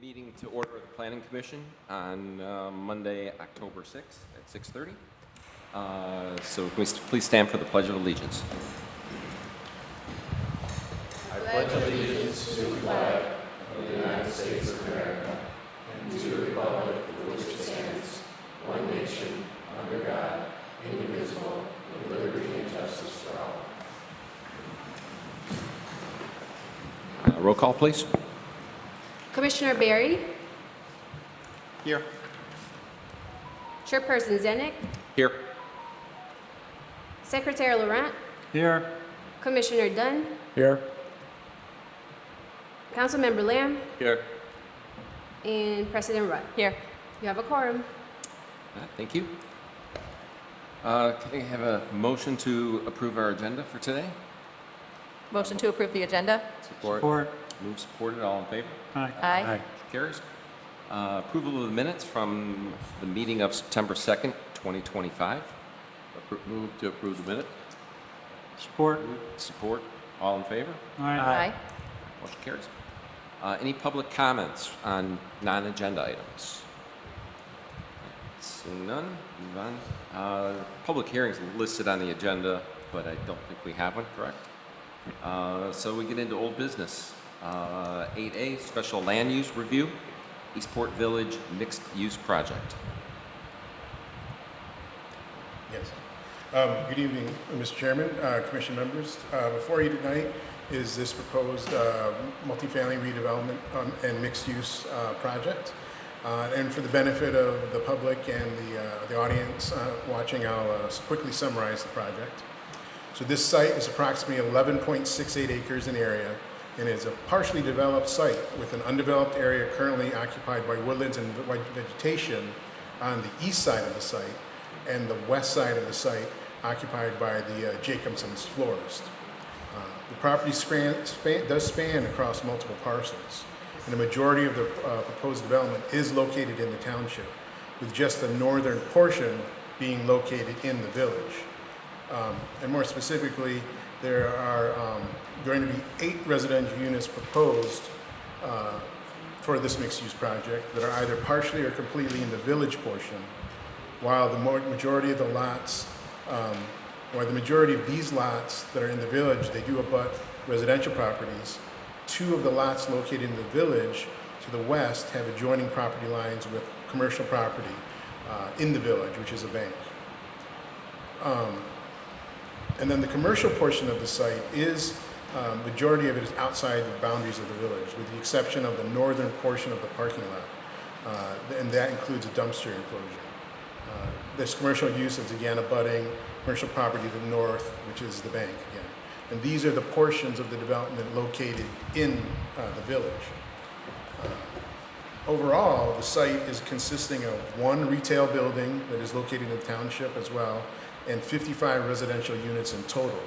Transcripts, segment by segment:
meeting to order of the Planning Commission on Monday, October 6th at 6:30. So can we please stand for the Pledge of Allegiance? I pledge allegiance to the flag of the United States of America and to the republic for which it stands, one nation, under God, indivisible, with liberty and justice for all. Roll call, please. Commissioner Barry, Here. Chairperson Zenek, Here. Secretary Laurent, Here. Commissioner Dunn, Here. Councilmember Lamb, Here. and President Rutt. Here. You have a quorum. Thank you. Can I have a motion to approve our agenda for today? Motion to approve the agenda? Support. Support. Move supported. All in favor? Aye. Aye. Carries. Approval of the minutes from the meeting of September 2nd, 2025. Move to approve the minute. Support. Support. All in favor? Aye. Motion carries. Any public comments on non-agenda items? Seeing none, move on. Public hearings listed on the agenda, but I don't think we have one, correct? So we get into old business. 8A, Special Land Use Review, Eastport Village Mixed Use Project. Yes. Good evening, Mr. Chairman, Commission members. Before you tonight is this proposed multifamily redevelopment and mixed-use project. And for the benefit of the public and the audience watching, I'll quickly summarize the project. So this site is approximately 11.68 acres in area and is a partially developed site with an undeveloped area currently occupied by woodlands and vegetation on the east side of the site, and the west side of the site occupied by the Jacobson's florist. The property does span across multiple parcels, and the majority of the proposed development is located in the township, with just the northern portion being located in the village. And more specifically, there are going to be 8 residential units proposed for this mixed-use project that are either partially or completely in the village portion, while the majority of the lots, or the majority of these lots that are in the village, they do abut residential properties. 2 of the lots located in the village to the west have adjoining property lines with commercial property in the village, which is a bank. And then the commercial portion of the site is, majority of it is outside the boundaries of the village, with the exception of the northern portion of the parking lot. And that includes a dumpster enclosure. This commercial use is again abutting commercial property to the north, which is the bank again. And these are the portions of the development located in the village. Overall, the site is consisting of 1 retail building that is located in the township as well, and 55 residential units in total,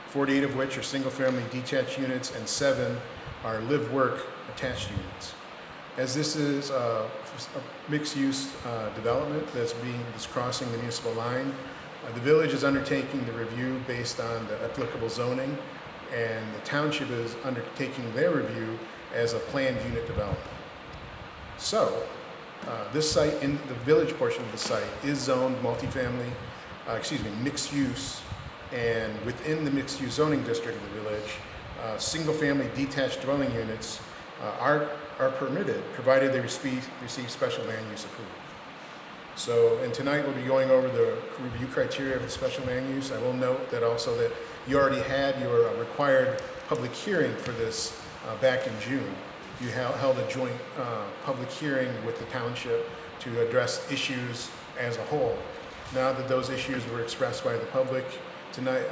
48 of which are single-family detached units and 7 are live-work attached units. As this is a mixed-use development that's crossing the municipal line, the village is undertaking the review based on the applicable zoning, and the township is undertaking their review as a planned unit development. So, this site, in the village portion of the site, is zoned multifamily, mixed use, and within the mixed use zoning district of the village, single-family detached dwelling units are permitted, provided they receive special land use approval. So, and tonight we'll be going over the review criteria of the special land use. I will note that also that you already had your required public hearing for this back in June. You held a joint public hearing with the township to address issues as a whole. Now that those issues were expressed by the public, tonight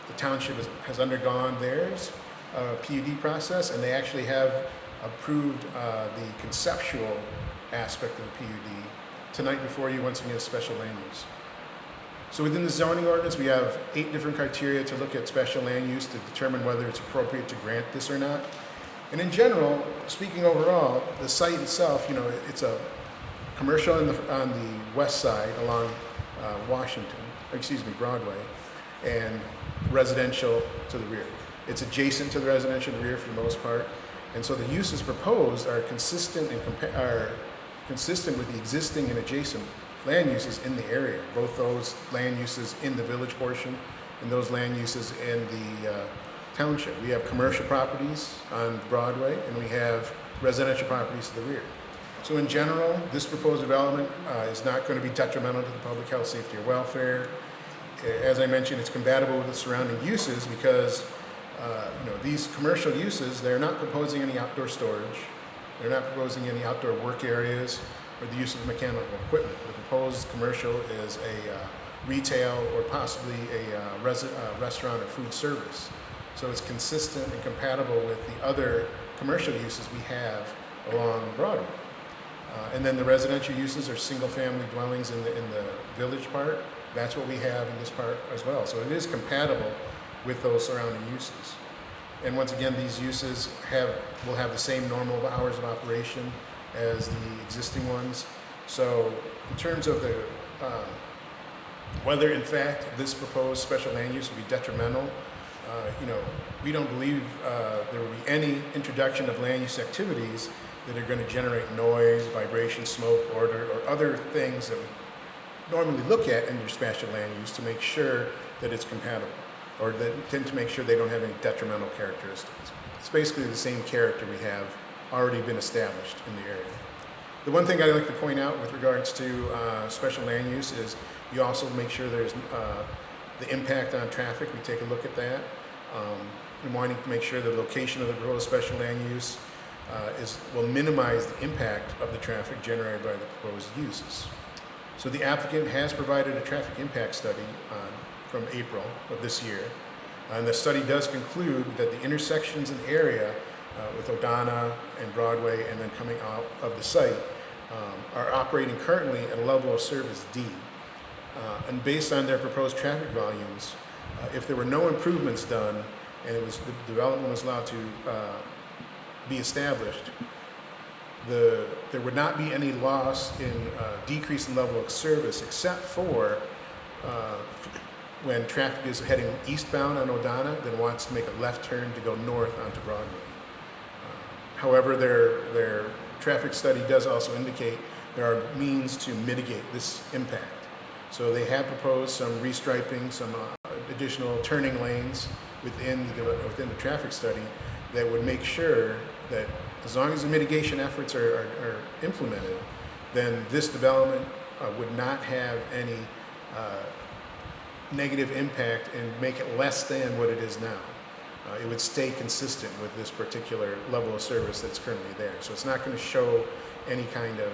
the township has undergone theirs PUD process, and they actually have approved the conceptual aspect of the PUD tonight before you once again as special land use. So within the zoning ordinance, we have 8 different criteria to look at special land use to determine whether it's appropriate to grant this or not. And in general, speaking overall, the site itself, it's a commercial on the west side along Broadway, and residential to the rear. It's adjacent to the residential to the rear for the most part. And so the uses proposed are consistent are consistent with the existing and adjacent land uses in the area, both those land uses in the village portion and those land uses in the township. We have commercial properties on Broadway, and we have residential properties to the rear. So in general, this proposed development is not going to be detrimental to the public health, safety, or welfare. As I mentioned, it's compatible with the surrounding uses because these commercial uses, they're not proposing any outdoor storage. They're not proposing any outdoor work areas or the use of mechanical equipment. The proposed commercial is a retail or possibly a restaurant or food service. So it's consistent and compatible with the other commercial uses we have along Broadway. And then the residential uses are single-family dwellings in the village part. That's what we have in this part as well. So it is compatible with those surrounding uses. And once again, these uses will have the same normal hours of operation as the existing ones. So in terms of the whether in fact this proposed special land use will be detrimental, we don't believe there will be any introduction of land use activities that are going to generate noise, vibration, smoke, odor, or other things that we normally look at in your special land use to make sure that it's compatible, or that tend to make sure they don't have any detrimental characteristics. It's basically the same character we have already been established in the area. The one thing I'd like to point out with regards to special land use is you also make sure there's the impact on traffic. We take a look at that. And wanting to make sure the location of the proposed special land use will minimize the impact of the traffic generated by the proposed uses. So the applicant has provided a traffic impact study from April of this year. And the study does conclude that the intersections in the area with O'Donnell and Broadway and then coming out of the site are operating currently at a level of service D. And based on their proposed traffic volumes, if there were no improvements done and the development was allowed to be established, there would not be any loss in decrease in level of service except for when traffic is heading eastbound on O'Donnell, then wants to make a left turn to go north onto Broadway. However, their traffic study does also indicate there are means to mitigate this impact. So they have proposed some restriping, some additional turning lanes within the traffic study that would make sure that as long as the mitigation efforts are implemented, then this development would not have any negative impact and make it less than what it is now. It would stay consistent with this particular level of service that's currently there. So it's not going to show any kind of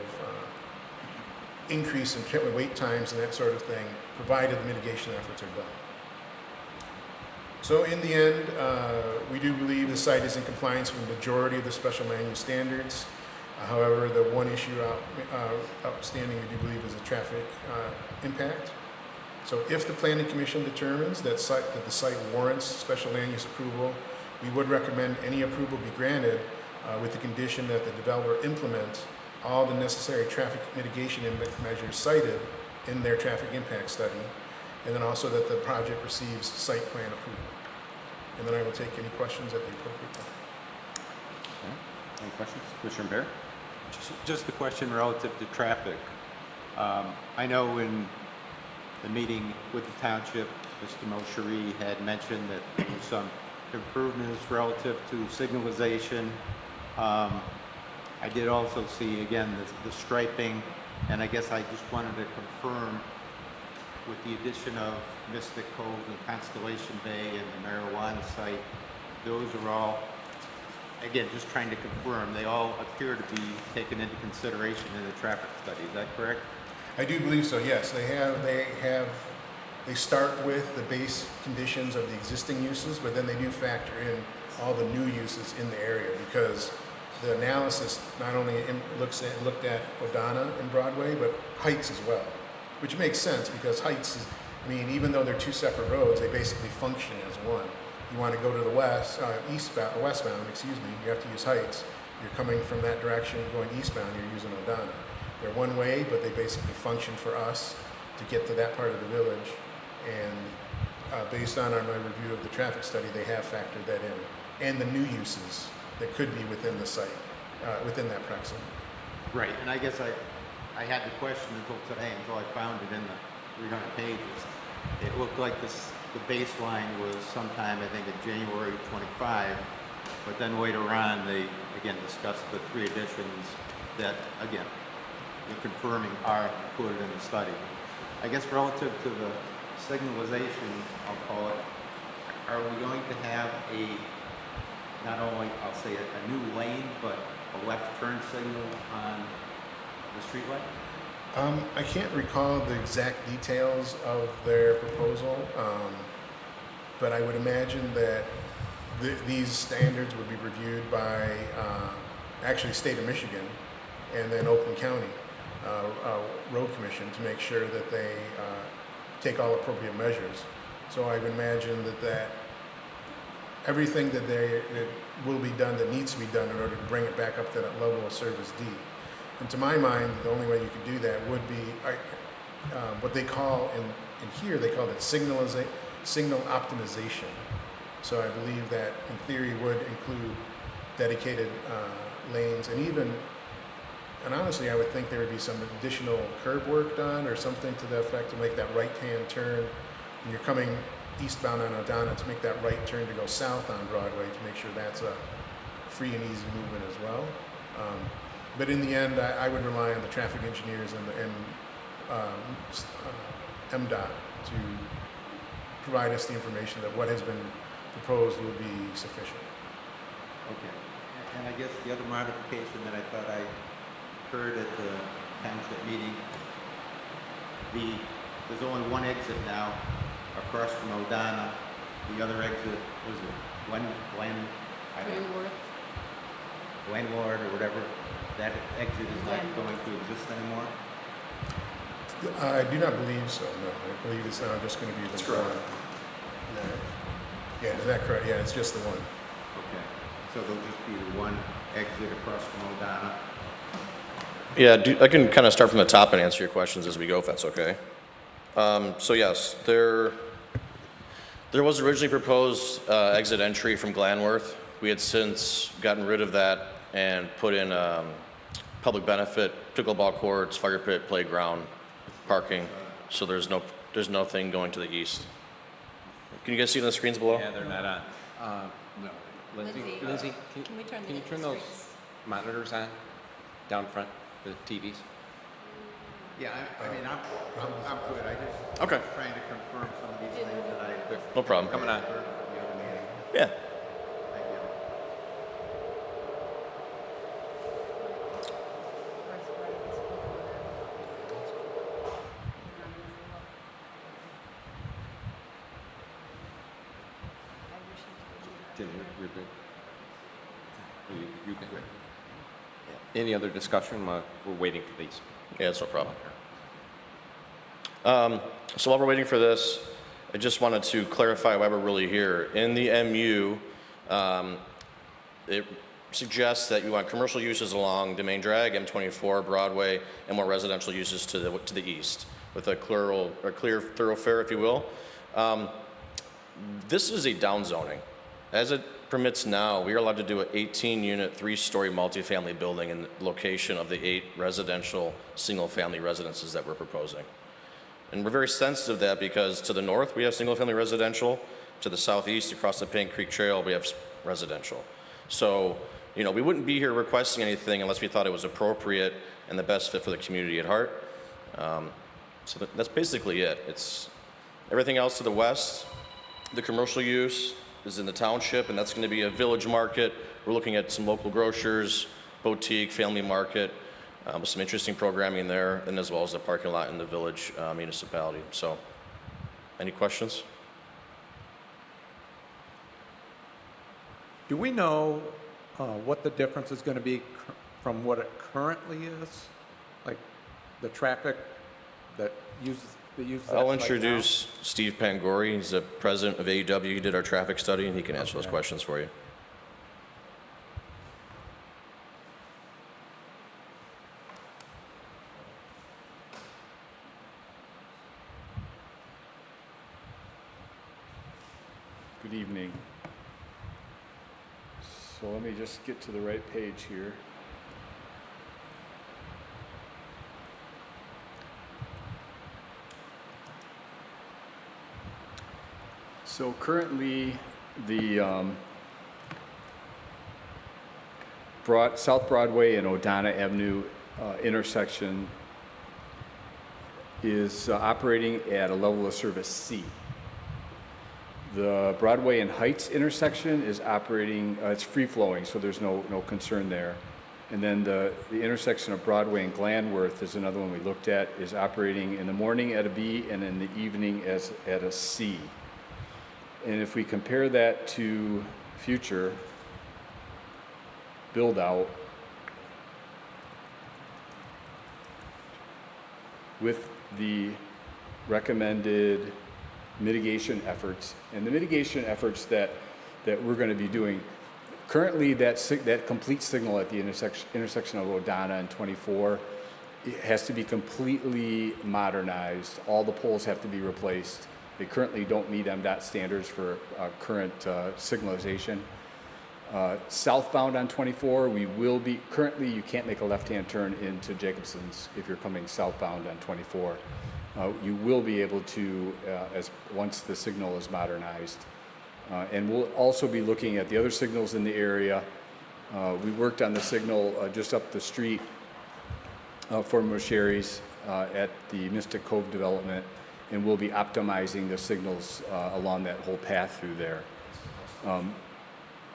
increase in wait times and that sort of thing, provided the mitigation efforts are done. So in the end, we do believe the site is in compliance with the majority of the special land use standards. However, the one issue outstanding we do believe is the traffic impact. So if the Planning Commission determines that the site warrants special land use approval, we would recommend any approval be granted with the condition that the developer implement all the necessary traffic mitigation measures cited in their traffic impact study, and then also that the project receives site plan approval. And then I will take any questions at the appropriate time. Okay. Any questions? Commissioner Bear? Just the question relative to traffic. I know in the meeting with the township, Mr. Mosheri had mentioned that there were some improvements relative to signalization. I did also see, again, the striping, and I guess I just wanted to confirm with the addition of Mystic Cove and Constellation Bay and the marijuana site, those are all, again, just trying to confirm, they all appear to be taken into consideration in the traffic study. Is that correct? I do believe so, yes. They start with the base conditions of the existing uses, but then they do factor in all the new uses in the area, because the analysis not only looked at O'Donnell and Broadway, but Heights as well, which makes sense because Heights even though they're two separate roads, they basically function as one. You want to go to the westbound, you have to use Heights. You're coming from that direction, going eastbound, you're using O'Donnell. They're one way, but they basically function for us to get to that part of the village. And based on my review of the traffic study, they have factored that in. And the new uses that could be within the site, within that proximity. Right, and I guess I had the question until today, until I found it in the 300 pages. It looked like the baseline was sometime, I think, in January 25, but then later on, they, again, discussed the 3 additions that, again, you're confirming are included in the study. I guess relative to the signalization, I'll call it, are we going to have not only, I'll say, a new lane, but a left turn signal on the streetlight? I can't recall the exact details of their proposal, but I would imagine that these standards would be reviewed by actually state of Michigan and then Oakland County Road Commission to make sure that they take all appropriate measures. So I would imagine that everything that will be done that needs to be done in order to bring it back up to that level of service D. And to my mind, the only way you could do that would be what they call in here, they call it signal optimization. So I believe that in theory would include dedicated lanes and honestly, I would think there would be some additional curb work done or something to the effect to make that right-hand turn when you're coming eastbound on O'Donnell, to make that right turn to go south on Broadway, to make sure that's a free and easy movement as well. But in the end, I would rely on the traffic engineers and MDOT to provide us the information that what has been proposed will be sufficient. Okay. And I guess the other modification that I thought I heard at the township meeting, there's only one exit now across from O'Donnell. The other exit was it Landlord or whatever. That exit is not going to exist anymore. I do not believe so, no. I believe it's now just going to be the one. Yeah, is that correct? Yeah, it's just the one. Okay. So there'll just be the one exit across from O'Donnell. Yeah, I can kind of start from the top and answer your questions as we go, if that's okay. So yes, there was originally proposed exit entry from Glanworth. We had since gotten rid of that and put in public benefit, pickleball courts, fire pit, playground, parking. So there's nothing going to the east. Can you guys see on the screens below? Yeah, they're not on. No. Lindsay, Can we turn can you the turn those screens? monitors on down front, the TVs? Yeah, I mean, I'm good. I just Okay. trying to confirm some of these things that I No problem. Coming on. heard from the other meeting. Yeah. Thank you. Jim, you're good. You good? Any other discussion? We're waiting for these. Yeah, it's no problem. So while we're waiting for this, I just wanted to clarify why we're really here. In the MU, it suggests that you want commercial uses along the main drag, M24, Broadway, and more residential uses to the east, with a clear thoroughfare, if you will. This is a downzoning. As it permits now, we are allowed to do an 18-unit, 3-story multifamily building in the location of the 8 residential single-family residences that we're proposing. And we're very sensitive to that because to the north, we have single-family residential. To the southeast, across the Paint Creek Trail, we have residential. So, we wouldn't be here requesting anything unless we thought it was appropriate and the best fit for the community at heart. So that's basically it. It's everything else to the west. The commercial use is in the township, and that's going to be a village market. We're looking at some local grocers, boutique, family market, with some interesting programming there, and as well as the parking lot in the village municipality. So, any questions? Do we know what the difference is going to be from what it currently is? Like the traffic that uses that I'll light now? introduce Steve Pangori. He's the president of AEW. He did our traffic study, and he can answer those questions for you. Good evening. So let me just get to the right page here. So currently, the South Broadway and O'Donnell Avenue intersection is operating at a level of service C. The Broadway and Heights intersection is operating, it's free-flowing, so there's no concern there. And then the intersection of Broadway and Glanworth is another one we looked at, is operating in the morning at a B and in the evening at a C. And if we compare that to future build-out with the recommended mitigation efforts, and the mitigation efforts that we're going to be doing, currently that complete signal at the intersection of O'Donnell and 24, it has to be completely modernized. All the poles have to be replaced. They currently don't meet MDOT standards for current signalization. Southbound on 24, we will be, currently you can't make a left-hand turn into Jacobson's if you're coming southbound on 24. You will be able to once the signal is modernized. And we'll also be looking at the other signals in the area. We worked on the signal just up the street for Mosherry's at the Mystic Cove development, and we'll be optimizing the signals along that whole path through there.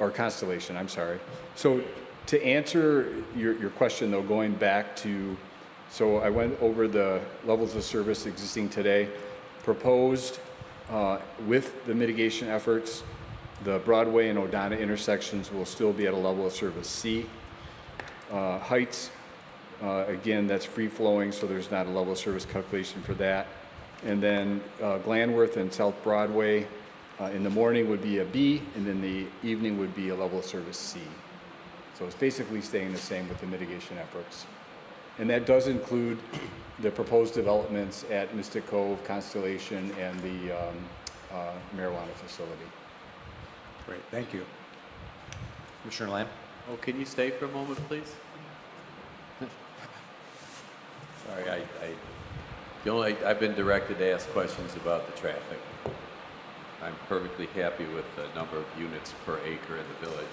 Or Constellation, I'm sorry. So to answer your question though, going back to, so I went over the levels of service existing today, proposed with the mitigation efforts, the Broadway and O'Donnell intersections will still be at a level of service C. Heights, again, that's free flowing, so there's not a level of service calculation for that. And then Glanworth and South Broadway in the morning would be a B, and then the evening would be a level of service C. So it's basically staying the same with the mitigation efforts. And that does include the proposed developments at Mystic Cove, Constellation, and the marijuana facility. Great, thank you. Commissioner Lamb? Oh, can you stay for a moment, please? Sorry, I've been directed to ask questions about the traffic. I'm perfectly happy with the number of units per acre in the village,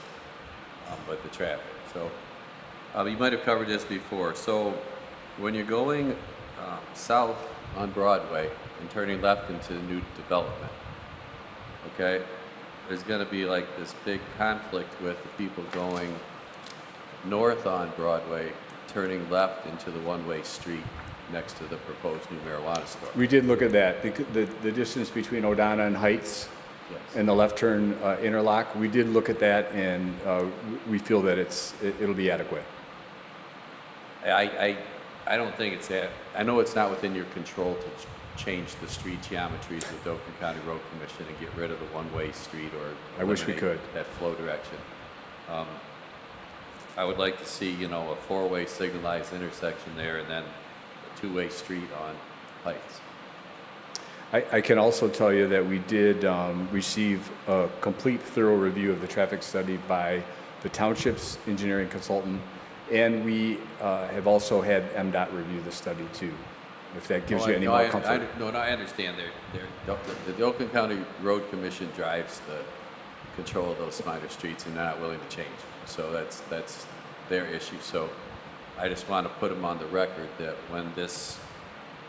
but the traffic. So you might have covered this before. So when you're going south on Broadway and turning left into the new development, okay, there's going to be like this big conflict with the people going north on Broadway, turning left into the one-way street next to the proposed new marijuana store. We did look at that. The distance between O'Donnell and Heights and the left turn interlock, we did look at that, and we feel that it'll be adequate. I don't think it's that. I know it's not within your control to change the street geometries with the Oakland County Road Commission and get rid of the one-way street or I wish we eliminate could. that flow direction. I would like to see, a four-way signalized intersection there and then a two-way street on Heights. I can also tell you that we did receive a complete thorough review of the traffic study by the township's engineering consultant, and we have also had MDOT review the study too, if that gives you any more comfort. I understand. The Oakland County Road Commission drives the control of those minor streets, and they're not willing to change. So that's their issue. So I just want to put them on the record that when this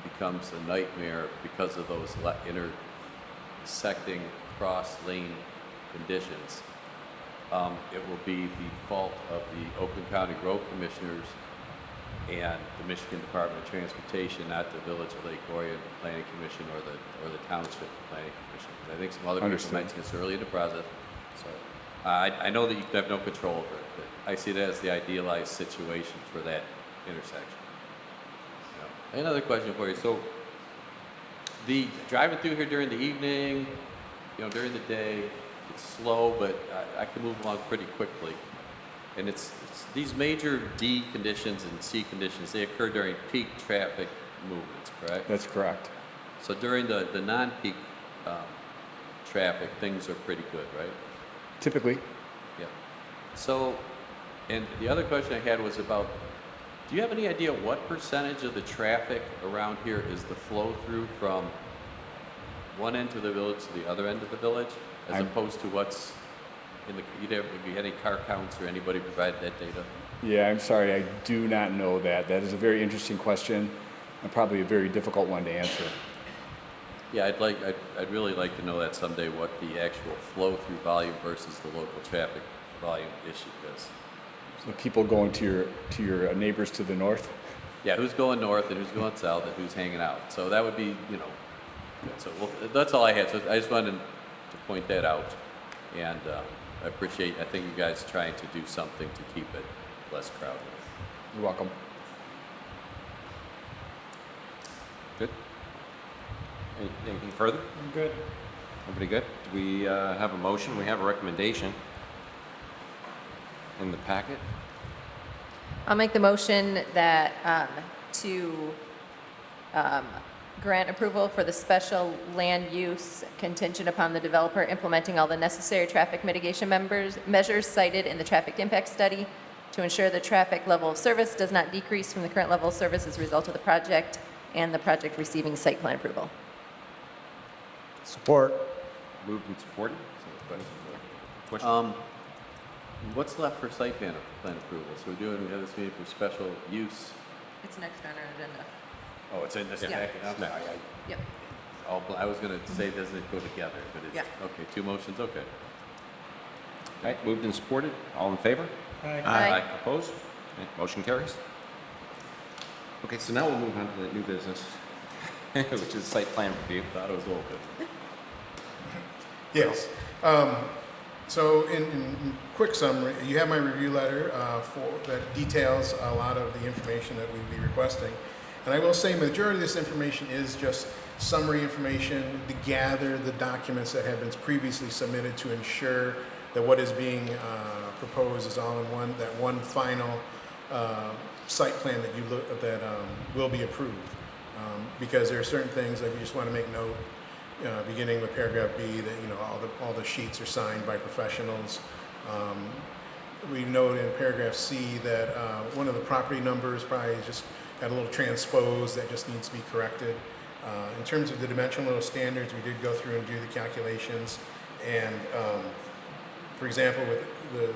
becomes a nightmare because of those intersecting cross-lane conditions, it will be the fault of the Oakland County Road Commissioners and the Michigan Department of Transportation, not the Village of Lake Orion Planning Commission or the Township Planning Commission. I think some other people mentioned this early in the process. So I know that you have no control over it, but I see that as the idealized situation for that intersection. Another question for you. So, the driving through here during the evening, during the day, it's slow, but I can move along pretty quickly. And it's these major D conditions and C conditions, they occur during peak traffic movements, correct? That's correct. So during the non-peak traffic, things are pretty good, right? Typically. Yeah. So, and the other question I had was about, do you have any idea what percentage of the traffic around here is the flow through from one end of the village to the other end of the village, as opposed to what's in the, if you had any car counts or anybody provide that data? Yeah, I'm sorry, I do not know that. That is a very interesting question and probably a very difficult one to answer. Yeah, I'd really like to know that someday, what the actual flow through volume versus the local traffic volume issue is. So people going to your neighbors to the north? Yeah, who's going north and who's going south and who's hanging out. So that would be, good. So that's all I had. So I just wanted to point that out. And I think you guys trying to do something to keep it less crowded. You're welcome. Good? Anything further? I'm good. Everybody good? Do we have a motion? We have a recommendation in the packet. I'll make the motion that to grant approval for the special land use contingent upon the developer implementing all the necessary traffic mitigation measures cited in the traffic impact study to ensure the traffic level of service does not decrease from the current level of service as a result of the project and the project receiving site plan approval. Support. Moved and supported. Question? What's left for site plan approval? So we have this meeting for special use. It's next on our agenda. Oh, it's in this Yeah. packet? I'm sorry. Yep. I was going to say, doesn't it go together? But it's, Yeah. okay, two motions, okay. All right, moved and supported. All in favor? Aye. Opposed? Okay, motion carries. Okay, so now we'll move on to the new business, which is site plan review. Thought it was open. Yes. So in quick summary, you have my review letter that details a lot of the information that we'd be requesting. And I will say majority of this information is just summary information to gather the documents that have been previously submitted to ensure that what is being proposed is all in one final site plan that will be approved. Because there are certain things that we just want to make note, beginning with paragraph B, that all the sheets are signed by professionals. We note in paragraph C that one of the property numbers probably just got a little transposed that just needs to be corrected. In terms of the dimensional standards, we did go through and do the calculations. And for example, with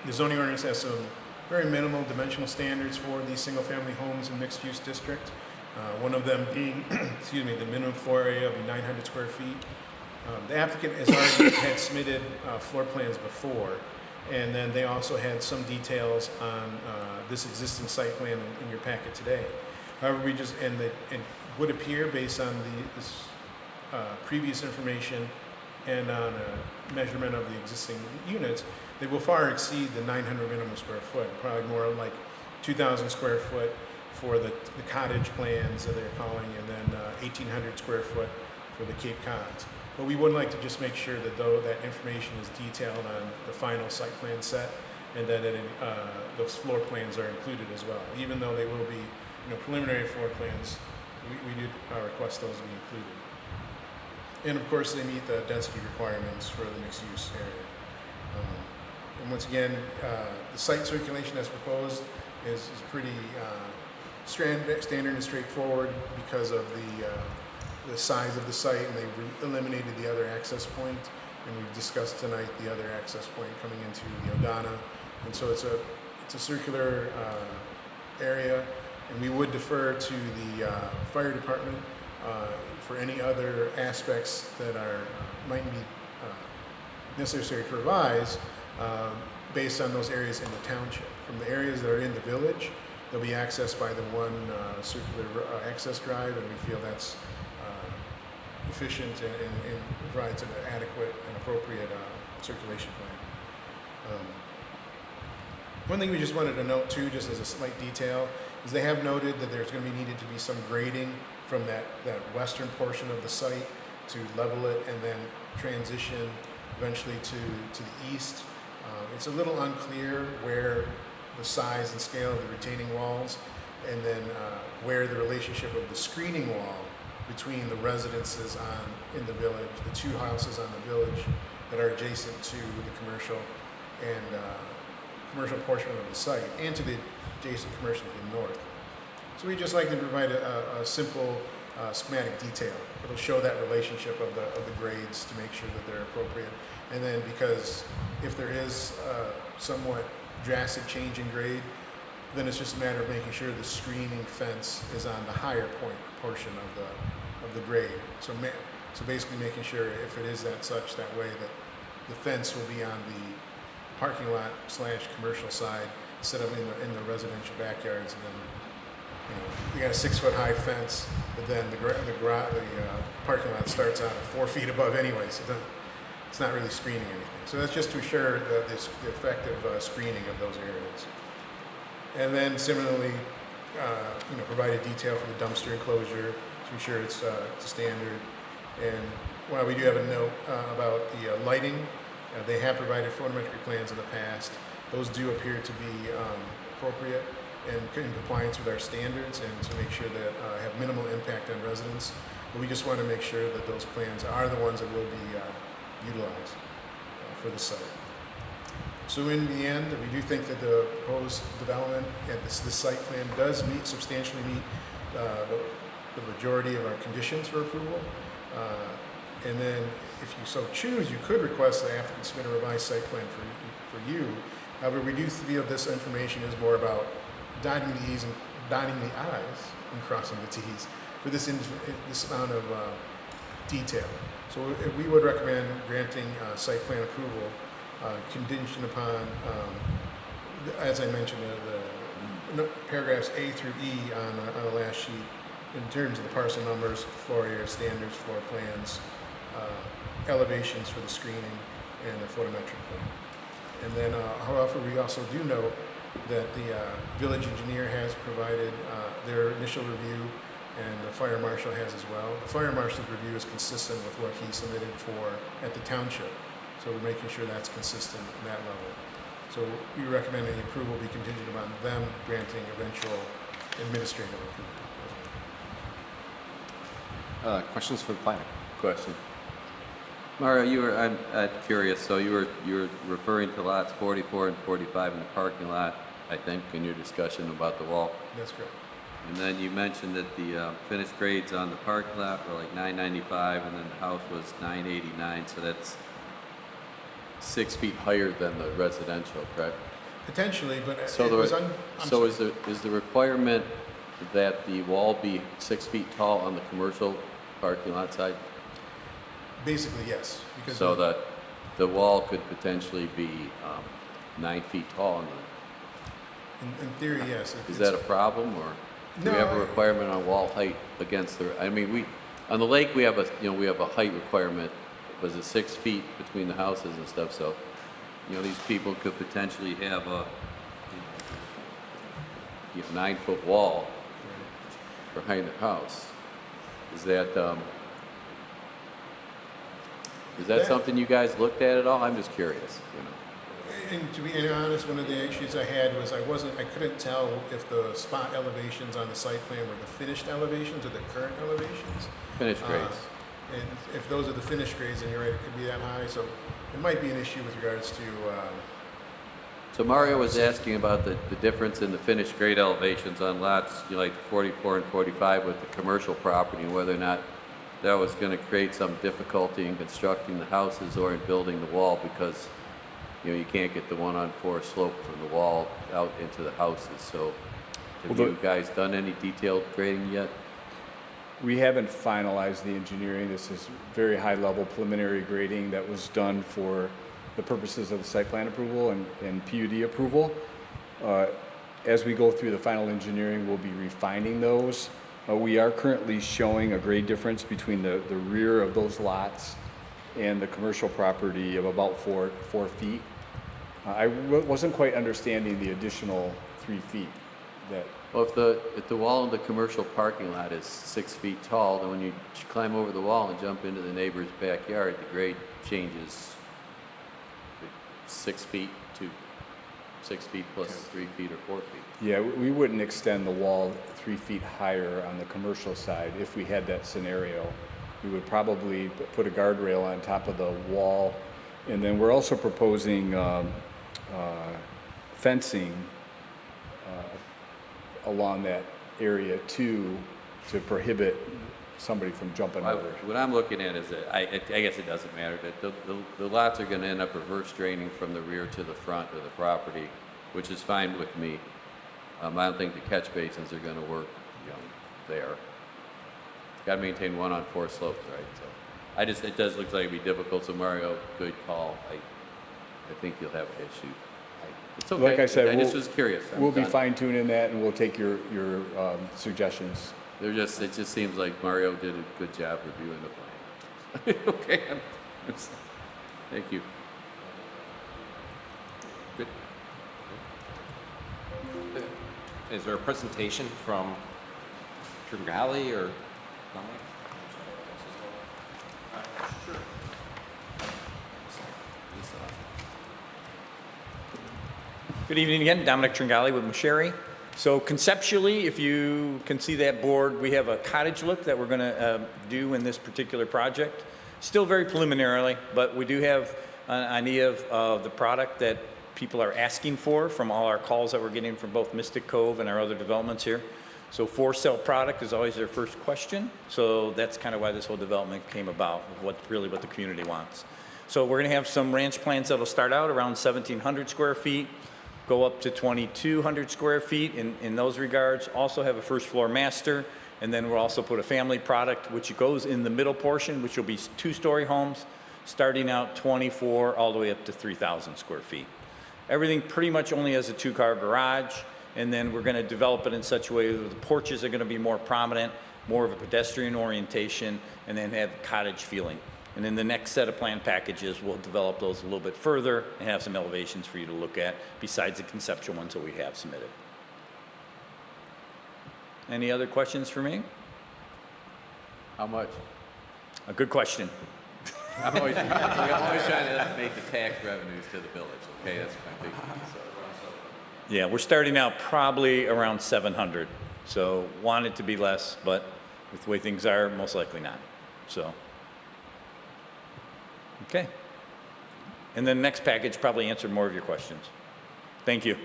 the zoning ordinance has some very minimal dimensional standards for these single-family homes in mixed-use district. One of them being, the minimum floor area will be 900 square feet. The applicant has already had submitted floor plans before, and then they also had some details on this existing site plan in your packet today. However, we just, and it would appear based on this previous information and on a measurement of the existing units, they will far exceed the 900 minimum square foot, probably more like 2,000 square foot for the cottage plans that they're calling, and then 1,800 square foot for the Cape Cods. But we would like to just make sure that that information is detailed on the final site plan set, and that those floor plans are included as well. Even though they will be, preliminary floor plans, we did request those to be included. And of course, they meet the density requirements for the mixed use area. And once again, the site circulation as proposed is pretty standard and straightforward because of the size of the site, and they've eliminated the other access point, and we've discussed tonight the other access point coming into the Odana, and so it's a circular area, and we would defer to the fire department for any other aspects that might be necessary to revise based on those areas in the township. From the areas that are in the village, they'll be accessed by the one circular access drive, and we feel that's efficient and provides an adequate and appropriate circulation plan. One thing we just wanted to note too, just as a slight detail, is they have noted that there's going to be needed to be some grading from that western portion of the site to level it and then transition eventually to the east. It's a little unclear where the size and scale of the retaining walls, and then where the relationship of the screening wall between the residences in the village, the two houses on the village that are adjacent to the commercial and commercial portion of the site, and to the adjacent commercial to the north. So we just like to provide a simple schematic detail. It'll show that relationship of the grades to make sure that they're appropriate. And then because if there is somewhat drastic change in grade, then it's just a matter of making sure the screening fence is on the higher portion of the grade. So basically making sure if it is that way that the fence will be on the parking lot / commercial side instead of in the residential backyards. And then you got a 6-foot high fence, but then the parking lot starts out at 4 feet above anyway, so it's not really screening anything. So that's just to assure the effective screening of those areas. And then similarly, provide a detail for the dumpster enclosure to ensure it's standard. And while we do have a note about the lighting, they have provided photometric plans in the past. Those do appear to be appropriate and in compliance with our standards, and to make sure that have minimal impact on residents. But we just want to make sure that those plans are the ones that will be utilized for the site. So in the end, we do think that the proposed development and the site plan does substantially meet the majority of our conditions for approval. And then if you so choose, you could request the applicant submit a revised site plan for you. However, we do feel this information is more about dotting the I's and dotting the I's and crossing the T's for this amount of detail. So we would recommend granting site plan approval contingent upon, as I mentioned, the paragraphs A through E on the last sheet in terms of the parcel numbers, floor area standards, floor plans, elevations for the screening, and the photometric plan. And then, however, we also do note that the village engineer has provided their initial review, and the fire marshal has as well. The fire marshal's review is consistent with what he submitted at the township, so we're making sure that's consistent at that level. So we recommend any approval be contingent upon them granting eventual administrative approval. Questions for the planner? Question. Mario, I'm curious, so you were referring to lots 44 and 45 in the parking lot, I think, In your discussion about the wall, That's correct. and then you mentioned that the finished grades on the parking lot were like 995, and then the house was 989, so that's 6 feet higher than the residential, correct? Potentially, but So it was is the requirement that the wall be 6 feet tall on the commercial parking lot side? basically yes. Because So that the wall could potentially be 9 feet tall. in theory, yes. Is that a problem, or do we have a requirement on wall height against the? I mean, on the lake we have a height requirement. Was it 6 feet between the houses and stuff? So, these people could potentially have a 9-foot wall behind their house. Is that something you guys looked at all? I'm just curious. And to be honest, one of the issues I had was I couldn't tell if the spot elevations on the site plan were the finished elevations or the current elevations. Finished grades. And if those are the finished grades, then you're right, it could be that high. So it might be an issue with regards to. So Mario was asking about the difference in the finished grade elevations on lots, like 44 and 45 with the commercial property, and whether or not that was going to create some difficulty in constructing the houses or in building the wall, because you can't get the 1-on-4 slope from the wall out into the houses. So have you guys done any detailed grading yet? We haven't finalized the engineering. This is very high-level preliminary grading that was done for the purposes of the site plan approval and PUD approval. As we go through the final engineering, we'll be refining those. We are currently showing a grade difference between the rear of those lots and the commercial property of about 4 feet. I wasn't quite understanding the additional 3 feet that. Well, if the wall in the commercial parking lot is 6 feet tall, then when you climb over the wall and jump into the neighbor's backyard, the grade changes 6 feet to 6 feet plus 3 feet or 4 feet. Yeah, we wouldn't extend the wall 3 feet higher on the commercial side if we had that scenario. We would probably put a guardrail on top of the wall. And then we're also proposing fencing along that area to prohibit somebody from jumping over. What I'm looking at is that, I guess it doesn't matter, that the lots are gonna end up reverse draining from the rear to the front of the property, which is fine with me. I don't think the catch basins are gonna work, there. Gotta maintain one on 4 slopes, right? So, it does look like it'd be difficult, so Mario, good call. I think you'll have an issue. It's okay. Like I said, I just was curious. we'll be done. fine tuning that and we'll take your suggestions. It just seems like Mario did a good job reviewing the plan. Okay, thank you. Good. Is there a presentation from Tringali or Dominic? Good evening again, Dominic Tringali with Masheri. So conceptually, if you can see that board, we have a cottage look that we're going to do in this particular project. Still very preliminarily, but we do have an idea of the product that people are asking for from all our calls that we're getting from both Mystic Cove and our other developments here. So for sale product is always their first question. So that's kind of why this whole development came about, of what the community wants. So we're going to have some ranch plans that'll start out around 1,700 square feet, go up to 2,200 square feet in those regards. Also have a first floor master, and then we'll also put a family product, which goes in the middle portion, which will be 2-story homes, starting out 24 all the way up to 3,000 square feet. Everything pretty much only has a 2-car garage, and then we're going to develop it in such a way that the porches are going to be more prominent, more of a pedestrian orientation, and then have cottage feeling. And in the next set of plan packages, we'll develop those a little bit further and have some elevations for you to look at besides the conceptual ones that we have submitted. Any other questions for me? How much? A good question. I'm always trying to estimate the tax revenues to the village, okay? That's my big thing, so. Yeah, we're starting out probably around 700. So want it to be less, but with the way things are, most likely not. So, okay. And then next package probably answered more of your questions. Thank you.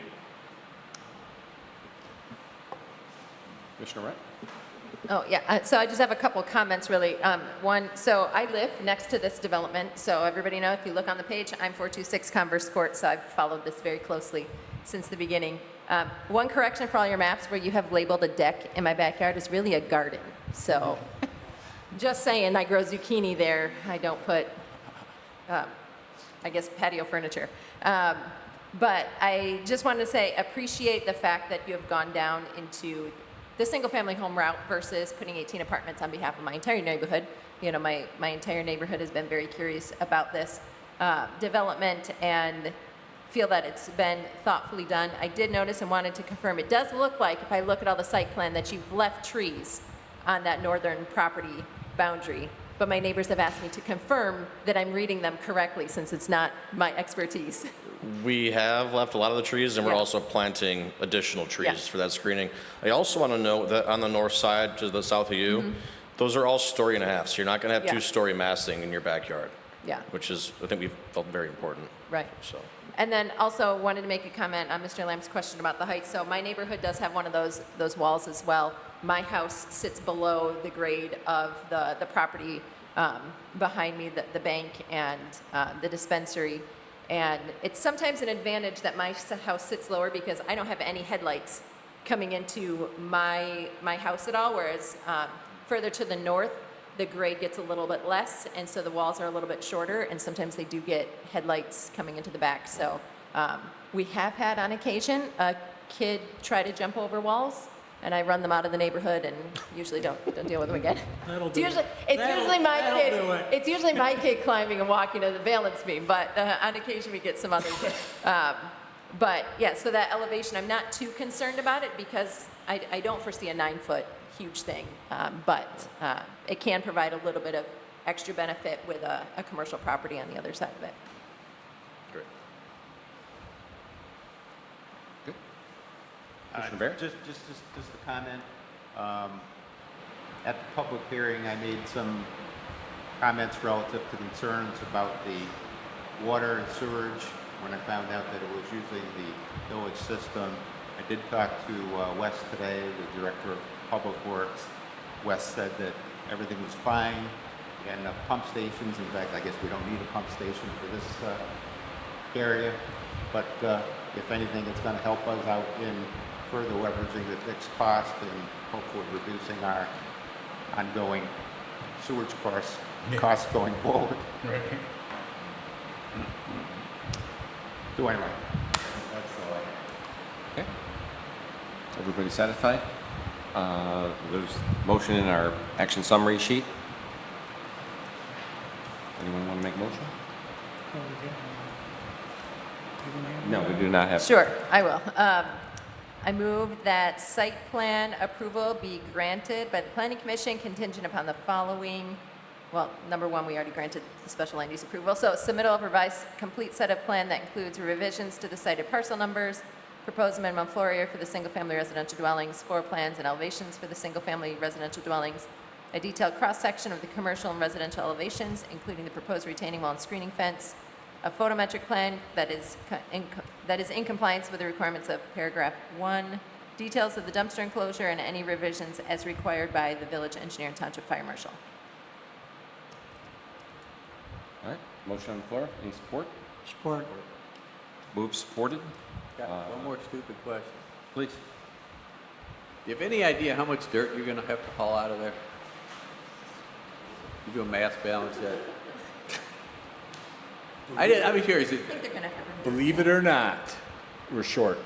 Commissioner Wright? Oh, yeah, so I just have a couple comments, really. One, so I live next to this development, so everybody know, if you look on the page, I'm 426 Converse Court, so I've followed this very closely since the beginning. One correction for all your maps, where you have labeled a deck in my backyard is really a garden. So just saying, I grow zucchini there. I don't put, I guess, patio furniture. But I just wanted to say, appreciate the fact that you have gone down into the single-family home route versus putting 18 apartments on behalf of my entire neighborhood. You know, my entire neighborhood has been very curious about this development and feel that it's been thoughtfully done. I did notice and wanted to confirm, it does look like, if I look at all the site plan, that you've left trees on that northern property boundary. But my neighbors have asked me to confirm that I'm reading them correctly, since it's not my expertise. We have left a lot of the trees, and we're Yeah. also planting additional trees Yeah. for that screening. I also want to note that on the north side to the south of you, those are all 1.5 stories, so you're not going to have Yeah. 2-story massing in your backyard, Yeah, which is, I think we've felt very important. right. So, And then also wanted to make a comment on Mr. Lamb's question about the height. So my neighborhood does have one of those walls as well. My house sits below the grade of the property behind me, the bank and the dispensary. And it's sometimes an advantage that my house sits lower, because I don't have any headlights coming into my house at all, whereas further to the north, the grade gets a little bit less, and so the walls are a little bit shorter, and sometimes they do get headlights coming into the back. So we have had on occasion a kid try to jump over walls, and I run them out of the neighborhood and usually don't deal with them again. It's usually my kid climbing and walking to the balance beam, but on occasion we get some other kids. But yeah, so that elevation, I'm not too concerned about it, because I don't foresee a 9-foot huge thing, but it can provide a little bit of extra benefit with a commercial property on the other side of it. great. Commissioner Barrett? Just a comment. At the public hearing, I made some comments relative to concerns about the water and sewage when I found out that it was using the village system. I did talk to Wes today, the Director of Public Works. Wes said that everything was fine. We had enough pump stations. In fact, I guess we don't need a pump station for this area. But if anything, it's going to help us out in further leveraging the fixed cost and hopefully reducing our ongoing sewage costs going forward. Right. So anyway, that's all I have. Okay. Everybody satisfied? There's motion in our action summary sheet. Anyone want to make a motion? No, we do not have. Sure, I will. I move that site plan approval be granted by the Planning Commission contingent upon the following. Well, number one, we already granted the special land use approval. So submittal of revised complete set of plan that includes revisions to the cited parcel numbers, proposed minimum floor area for the single-family residential dwellings, floor plans and elevations for the single-family residential dwellings, a detailed cross-section of the commercial and residential elevations, including the proposed retaining wall and screening fence, a photometric plan that is in compliance with the requirements of paragraph 1, details of the dumpster enclosure, and any revisions as required by the village engineer and township fire marshal. All right, motion on the floor. Any support? Support. Move supported. Got one more stupid question. Please. Do you have any idea how much dirt you're gonna have to haul out of there? You do a mass balance yet? I'm curious. I think they're going to have to bring Believe it or not, we're short.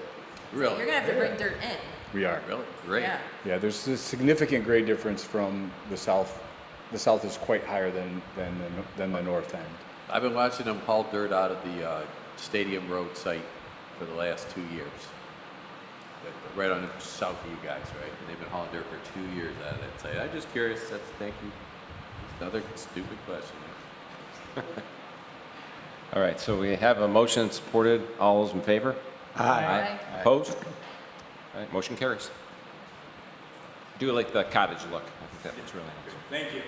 Really? You're going to have to bring dirt in. We are. Really? Great. Yeah. Yeah, there's a significant grade difference from the south. The south is quite higher than the north end. I've been watching them haul dirt out of the Stadium Road site for the last 2 years. Right on the south of you guys, right? And they've been hauling dirt for 2 years out of that site. I'm just curious. Thank you. Another stupid question. All right, so we have a motion supported. All those in favor? Aye. Opposed? All right, motion carries. Do like the cottage look. I think that looks really nice. Thank you.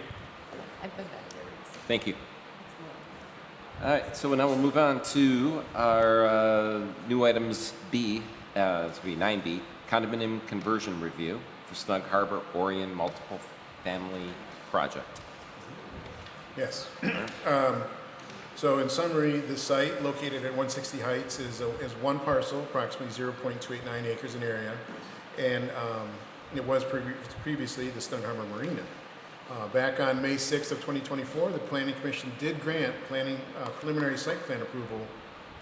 I've been back there. Thank you. All right, so now we'll move on to our new items B, this will be 9B, condominium conversion review for Snug Harbor Orion multiple family project. Yes. So in summary, the site located at 160 Heights is one parcel, approximately 0.289 acres in area, and it was previously the Snug Harbor Marina. Back on May 6th of 2024, the Planning Commission did grant preliminary site plan approval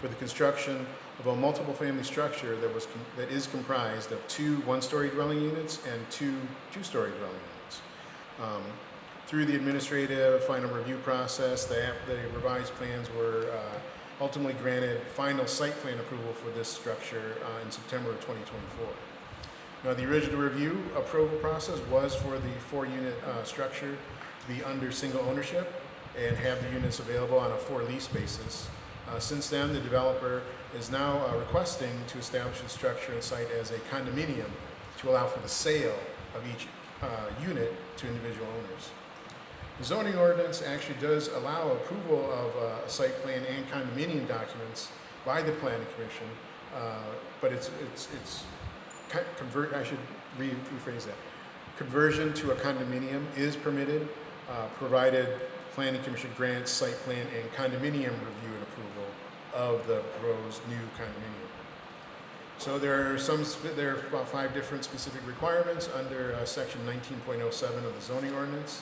for the construction of a multiple family structure that is comprised of 2 one-story dwelling units and 2 two-story dwelling units. Through the administrative final review process, the revised plans were ultimately granted final site plan approval for this structure in September of 2024. Now, the original review approval process was for the 4-unit structure to be under single ownership and have the units available on a 4-lease basis. Since then, the developer is now requesting to establish the structure and site as a condominium to allow for the sale of each unit to individual owners. The zoning ordinance actually does allow approval of a site plan and condominium documents by the Planning Commission, but I should rephrase that. Conversion to a condominium is permitted, provided Planning Commission grants site plan and condominium review and approval of the proposed new condominium. So there are about 5 different specific requirements under section 19.07 of the zoning ordinance.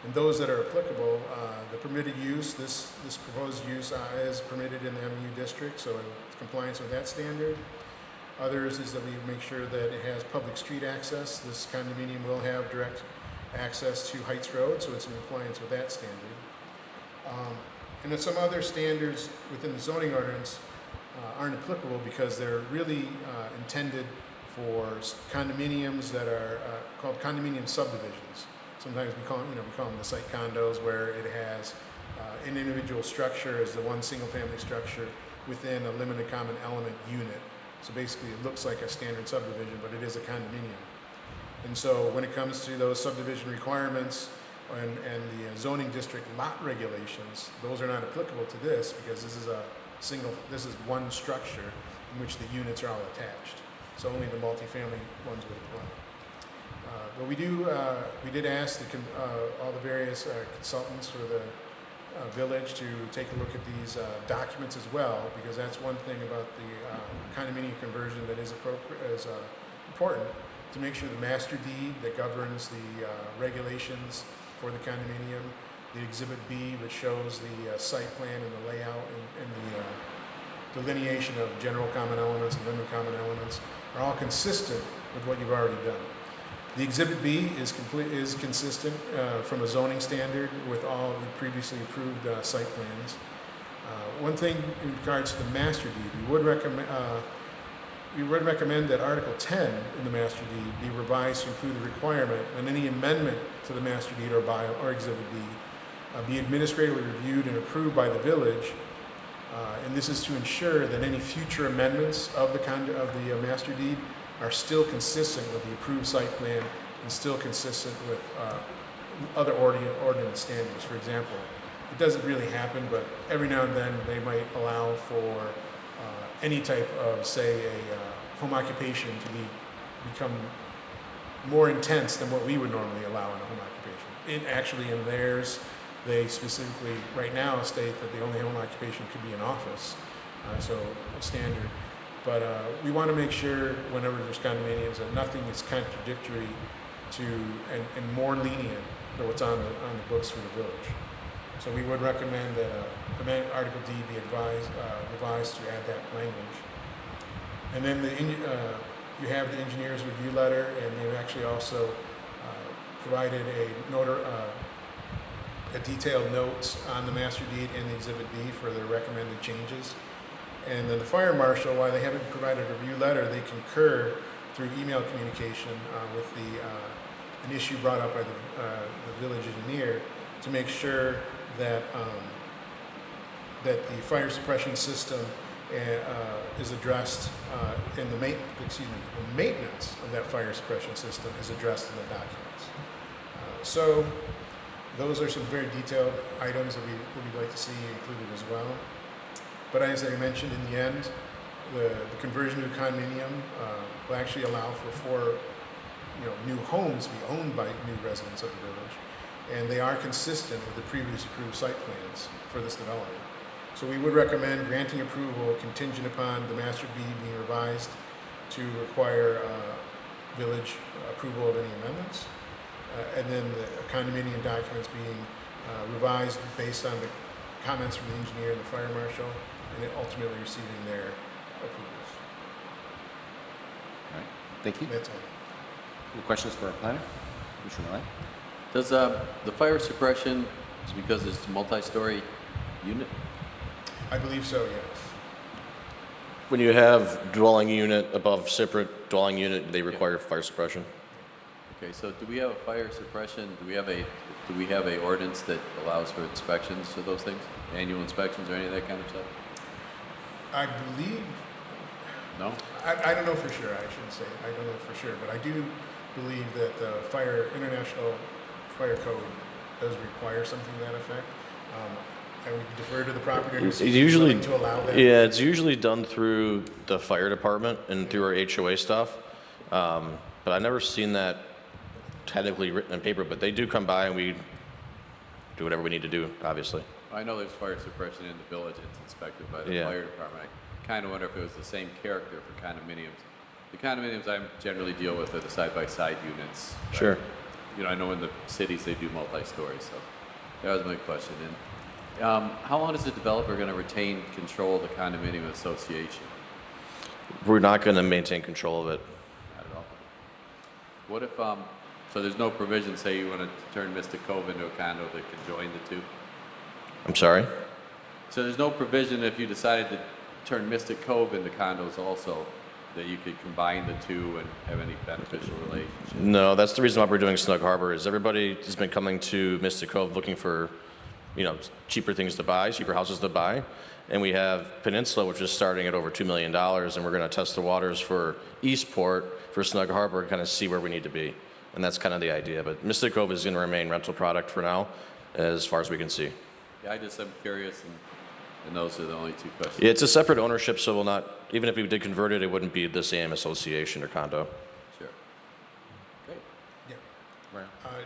And those that are applicable, the permitted use, this proposed use is permitted in the MU district, so it's compliance with that standard. Others is that we make sure that it has public street access. This condominium will have direct access to Heights Road, so it's in compliance with that standard. And then some other standards within the zoning ordinance aren't applicable because they're really intended for condominiums that are called condominium subdivisions. Sometimes we call them the site condos, where it has an individual structure as the one single-family structure within a limited common element unit. So basically, it looks like a standard subdivision, but it is a condominium. And so when it comes to those subdivision requirements and the zoning district lot regulations, those are not applicable to this because this is a this is one structure in which the units are all attached. So only the multifamily ones would apply. But we did ask all the various consultants for the village to take a look at these documents as well, because that's one thing about the condominium conversion that is important, to make sure the master deed that governs the regulations for the condominium, the Exhibit B, which shows the site plan and the layout and the delineation of general common elements and limited common elements, are all consistent with what you've already done. The Exhibit B is consistent from a zoning standard with all the previously approved site plans. One thing in regards to the master deed, we would recommend that Article 10 in the master deed be revised to include a requirement that any amendment to the master deed or Exhibit B be administratively reviewed and approved by the village. And this is to ensure that any future amendments of the master deed are still consistent with the approved site plan and still consistent with other ordinance standards. For example, it doesn't really happen, but every now and then they might allow for any type of, say, a home occupation to become more intense than what we would normally allow in a home occupation. Actually, in theirs, they specifically right now state that the only home occupation could be an office, so a standard. But we want to make sure whenever there's condominiums that nothing is contradictory to and more lenient than what's on the books for the village. So we would recommend that Article D be revised to add that language. And then you have the engineer's review letter, and they've actually also provided a detailed notes on the master deed and the Exhibit B for their recommended changes. And then the fire marshal, while they haven't provided a review letter, they concur through email communication with an issue brought up by the village engineer to make sure that the fire suppression system is addressed in the maintenance of that fire suppression system is addressed in the documents. So those are some very detailed items that we'd like to see included as well. But as I mentioned, in the end, the conversion to a condominium will actually allow for 4 new homes to be owned by new residents of the village, and they are consistent with the previously approved site plans for this development. So we would recommend granting approval contingent upon the master deed being revised to require village approval of any amendments, and then the condominium documents being revised based on the comments from the engineer and the fire marshal, and then ultimately receiving their approvals. All right, thank you. That's all. Any questions for our planner? Commissioner Ryan? Does the fire suppression is because it's a multi-story unit? I believe so, yes. When you have dwelling unit above separate dwelling unit, they require fire suppression. Okay, so do we have a fire suppression? Do we have a ordinance that allows for inspections of those things? Annual inspections or any of that kind of stuff? I believe, No? I don't know for sure, I shouldn't say, I don't know for sure, but I do believe that the International Fire Code does require something to that effect. I would defer to the property owner It's usually to allow that. Yeah, it's usually done through the fire department and through our HOA stuff. But I've never seen that technically written in paper, but they do come by and we do whatever we need to do, obviously. I know there's fire suppression in the village. It's inspected by the Yeah. fire department. I kind of wonder if it was the same character for condominiums. The condominiums I generally deal with are the side-by-side units. Right? Sure. I know in the cities they do multi-story, so that was my question. And how long is the developer going to retain control of the condominium association? We're not going to maintain control of it. Not at all. What if, so there's no provision, say you want to turn Mystic Cove into a condo that can join the two? I'm sorry? So there's no provision if you decided to turn Mystic Cove into condos also, that you could combine the two and have any beneficial relationship? No, that's the reason why we're doing Snug Harbor is everybody has been coming to Mystic Cove looking for, cheaper things to buy, cheaper houses to buy. And we have Peninsula, which is starting at over $2 million, and we're going to test the waters for Eastport, for Snug Harbor, and kind of see where we need to be. And that's kind of the idea. But Mystic Cove is going to remain rental product for now, as far as we can see. Yeah, I'm curious, and And those are the only two questions. It's a separate ownership, so will not, even if we did convert it, it wouldn't be the same association or condo. Sure. Great. Yeah.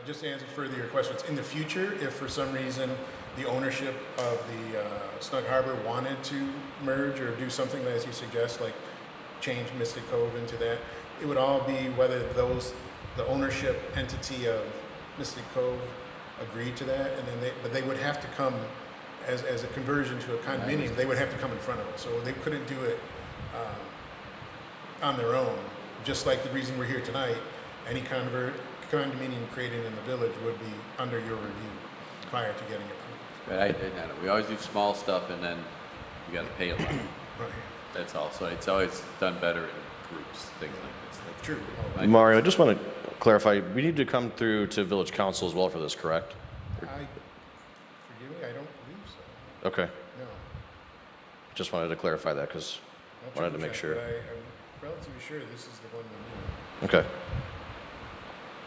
Just to answer further your questions, in the future, if for some reason the ownership of the Snug Harbor wanted to merge or do something as you suggest, like change Mystic Cove into that, it would all be whether the ownership entity of Mystic Cove agreed to that, and then they would have to come as a conversion to a condominium. They would have to come in front of us, so they couldn't do it on their own. Just like the reason we're here tonight, any condominium created in the village would be under your review prior to getting approved. Right, we always do small stuff and then you gotta pay a lot. Right. That's all. So it's always done better in groups, things like this. That's True. Mario, I just want to clarify, we need to come through to village council as well for this, correct? Forgive me, I don't believe so. Okay, No. just wanted to clarify that because I'll wanted to make check, sure. but I'm relatively sure this is the one we need. Okay.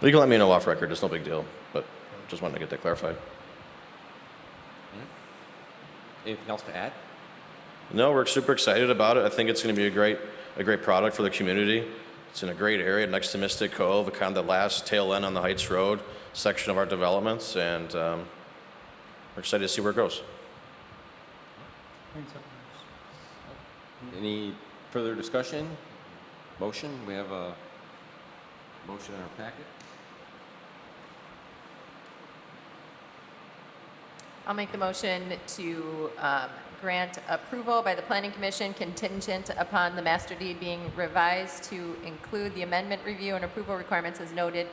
You can let me know off record, it's no big deal, but just wanted to get that clarified. Anything else to add? No, we're super excited about it. I think it's going to be a great product for the community. It's in a great area next to Mystic Cove, kind of the last tail end on the Heights Road section of our developments, and we're excited to see where it goes. Any further discussion? Motion? We have a motion in our packet. I'll make the motion to grant approval by the Planning Commission contingent upon the master deed being revised to include the amendment review and approval requirements as noted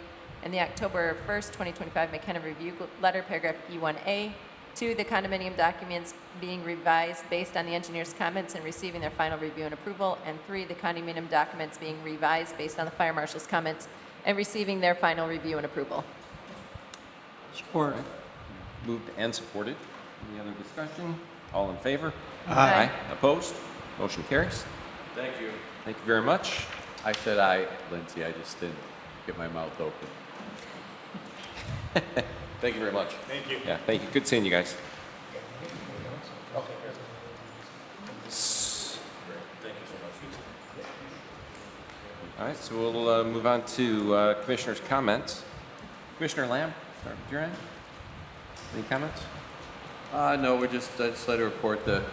in the October 1st, 2025 McKenna Review Letter, paragraph E1A. 2, the condominium documents being revised based on the engineer's comments and receiving their final review and approval. And 3, the condominium documents being revised based on the fire marshal's comments and receiving their final review and approval. Support. Moved and supported. Any other discussion? All in favor? Aye. Opposed? Motion carries. Thank you. Thank you very much. I said aye, Lindsay, I just didn't get my mouth open. Thank you very much. Yeah, thank you. Good seeing you guys. All right, so we'll move on to commissioners' comments. Commissioner Lamb, start with your end. Any comments? No, I just let her report the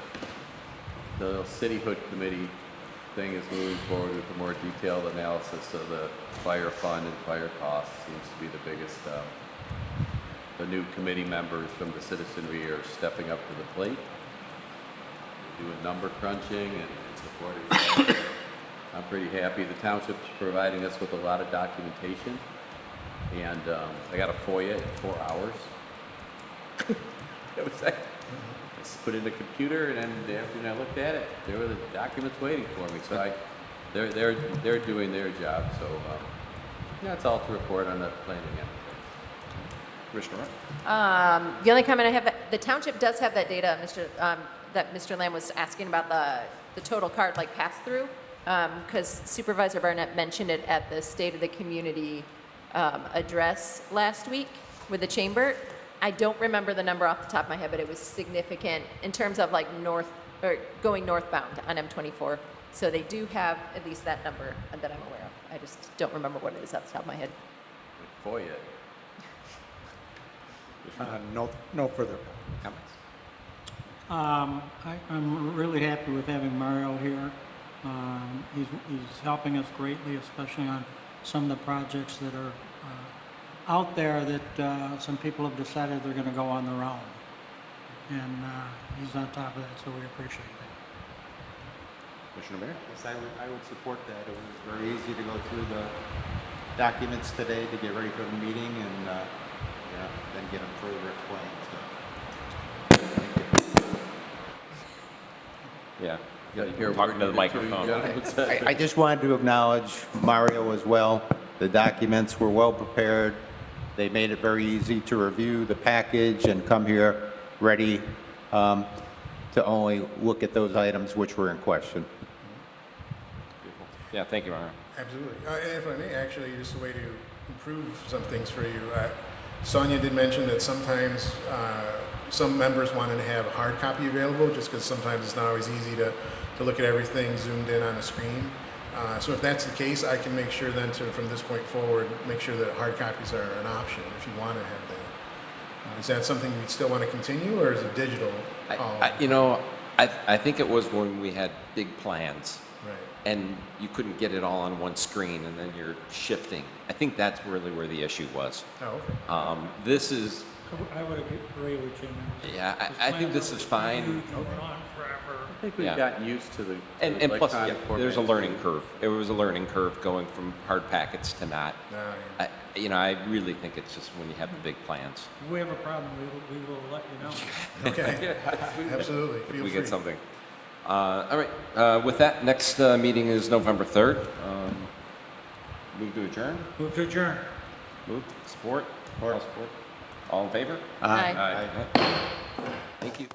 cityhood committee thing is moving forward with a more detailed analysis of the fire fund and fire costs. Seems to be the biggest. The new committee members from the citizenry are stepping up to the plate, doing number crunching and supporting. I'm pretty happy. The township's providing us with a lot of documentation, and I got a FOIA in 4 hours. It was like, I just put it in the computer, and then after I looked at it, there were the documents waiting for me. So they're doing their job. So that's all to report on the planning end. Commissioner The only comment I have, the township does have that data, that Mr. Lamb was asking about the total card like pass-through, because Supervisor Barnett mentioned it at the State of the Community address last week with the chamber. I don't remember the number off the top of my head, but it was significant in terms of like going northbound on M24. So they do have at least that number that I'm aware of. I just don't remember what it is off the top of my head. FOIA. No further comments? I'm really happy with having Mario here. He's helping us greatly, especially on some of the projects that are out there that some people have decided they're going to go on their own. And he's on top of that, so we appreciate that. Commissioner Mayor? Yes, I would support that. It was very easy to go through the documents today to get ready for the meeting and then get them further explained. Yeah. You're talking to the working it microphone. too, I just wanted to acknowledge Mario as well. The documents were well prepared. They made it very easy to review the package and come here ready to only look at those items which were in question. Yeah, thank you, Mario. Absolutely. And if I may, actually, just a way to improve some things for you. Sonia did mention that sometimes some members wanted to have a hard copy available, just because sometimes it's not always easy to look at everything zoomed in on a screen. So if that's the case, I can make sure then to, from this point forward, make sure that hard copies are an option if you want to have that. Is that something you'd still want to continue, or is it digital? I think it was when we had big plans. Right. And you couldn't get it all on one screen, and then you're shifting. I think that's really where the issue was. Oh, okay. This is, I would agree with you. Man. yeah, I think this is fine. Huge and went on forever. I think we've Yeah. gotten used to the And plus, yeah, electronic there's a format. learning curve. It was a learning curve going from hard packets to not. Yeah. I really think it's just when you have the big plans. If we have a problem, we will let you know. Okay. Absolutely. If Feel we free. get something. All right, with that, next meeting is November 3rd. Move to adjourn? Move to adjourn. Move, support? All support? All in favor? Aye. Aye. Thank you.